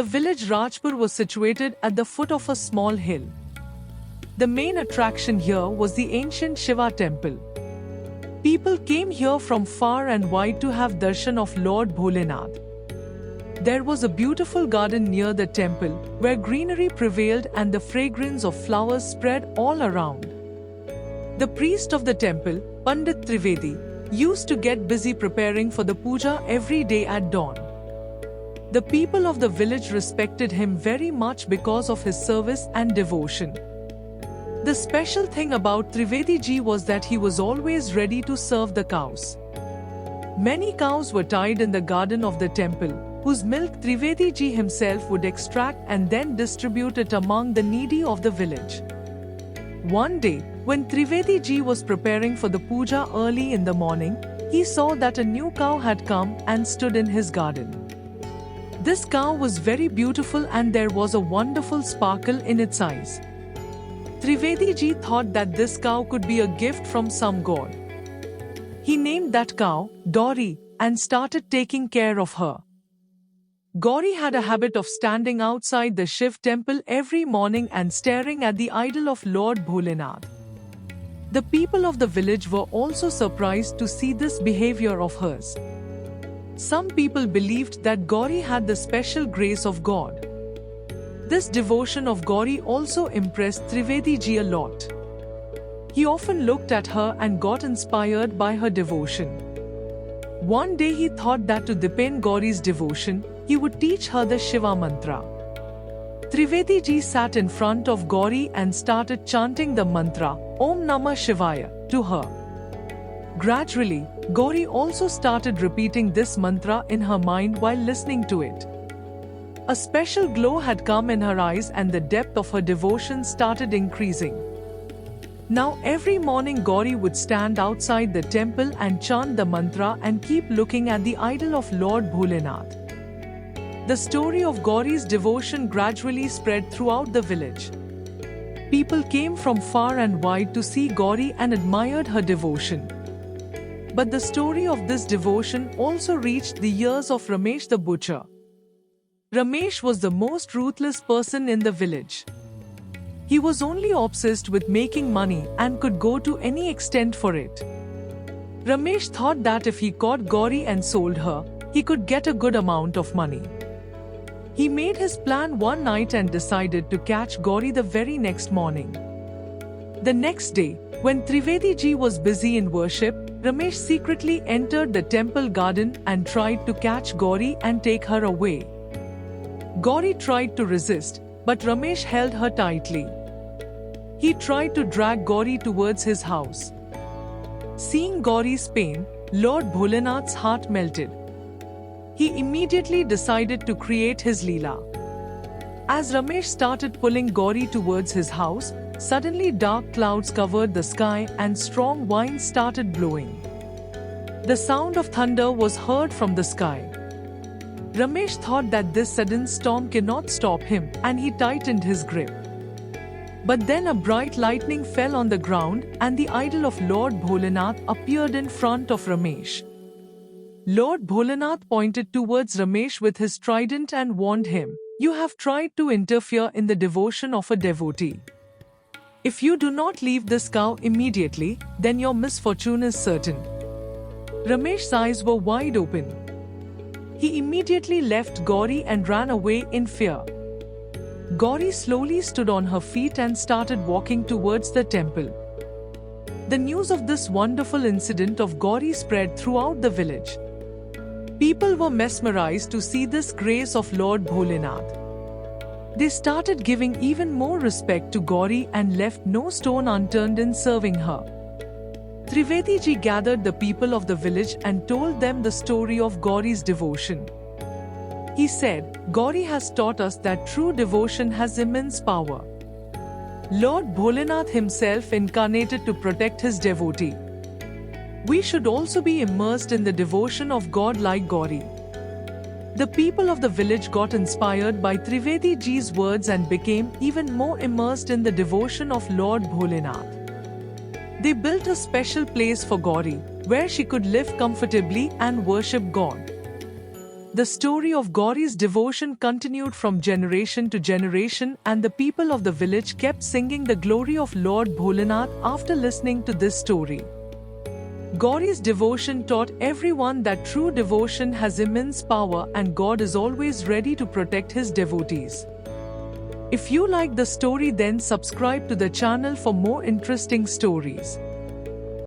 The village Rajpur was situated at the foot of a small hill. The main attraction here was the ancient Shiva temple. People came here from far and wide to have darshan of Lord Bholenath. There was a beautiful garden near the temple, where greenery prevailed and the fragrance of flowers spread all around. The priest of the temple, Pandit Trivedi, used to get busy preparing for the puja every day at dawn. The people of the village respected him very much because of his service and devotion. The special thing about Trivedi ji was that he was always ready to serve the cows. Many cows were tied in the garden of the temple, whose milk Trivedi ji himself would extract and then distribute it among the needy of the village. One day, when Trivedi ji was preparing for the puja early in the morning, he saw that a new cow had come and stood in his garden. This cow was very beautiful and there was a wonderful sparkle in its eyes. Trivedi ji thought that this cow could be a gift from some god. He named that cow Gauri and started taking care of her. Gauri had a habit of standing outside the Shiv temple every morning and staring at the idol of Lord Bholenath. The people of the village were also surprised to see this behavior of hers. Some people believed that Gauri had the special grace of God. This devotion of Gauri also impressed Trivedi ji a lot. He often looked at her and got inspired by her devotion. One day he thought that to deepen Gauri's devotion, he would teach her the Shiva mantra. Trivedi ji sat in front of Gauri and started chanting the mantra, Om Namah Shivaya, to her. Gradually, Gauri also started repeating this mantra in her mind while listening to it. A special glow had come in her eyes and the depth of her devotion started increasing. Now every morning Gauri would stand outside the temple and chant the mantra and keep looking at the idol of Lord Bholenath. The story of Gauri's devotion gradually spread throughout the village. People came from far and wide to see Gauri and admired her devotion. But the story of this devotion also reached the ears of Ramesh the butcher. Ramesh was the most ruthless person in the village. He was only obsessed with making money and could go to any extent for it. Ramesh thought that if he caught Gauri and sold her, he could get a good amount of money. He made his plan one night and decided to catch Gauri the very next morning. The next day, when Trivedi ji was busy in worship, Ramesh secretly entered the temple garden and tried to catch Gauri and take her away. Gauri tried to resist, but Ramesh held her tightly. He tried to drag Gauri towards his house. Seeing Gauri's pain, Lord Bholenath's heart melted. He immediately decided to create his Leela. As Ramesh started pulling Gauri towards his house, suddenly dark clouds covered the sky and strong winds started blowing. The sound of thunder was heard from the sky. Ramesh thought that this sudden storm cannot stop him and he tightened his grip. But then a bright lightning fell on the ground and the idol of Lord Bholenath appeared in front of Ramesh. Lord Bholenath pointed towards Ramesh with his trident and warned him, "You have tried to interfere in the devotion of a devotee. If you do not leave this cow immediately, then your misfortune is certain." Ramesh's eyes were wide open. He immediately left Gauri and ran away in fear. Gauri slowly stood on her feet and started walking towards the temple. The news of this wonderful incident of Gauri spread throughout the village. People were mesmerized to see this grace of Lord Bholenath. They started giving even more respect to Gauri and left no stone unturned in serving her. Trivedi ji gathered the people of the village and told them the story of Gauri's devotion. He said, "Gauri has taught us that true devotion has immense power. Lord Bholenath himself incarnated to protect his devotee. We should also be immersed in the devotion of God like Gauri." The people of the village got inspired by Trivedi ji's words and became even more immersed in the devotion of Lord Bholenath. They built a special place for Gauri, where she could live comfortably and worship God. The story of Gauri's devotion continued from generation to generation, and the people of the village kept singing the glory of Lord Bholanath after listening to this story. Gauri's devotion taught everyone that true devotion has immense power and God is always ready to protect his devotees. If you like the story, then subscribe to the channel for more interesting stories.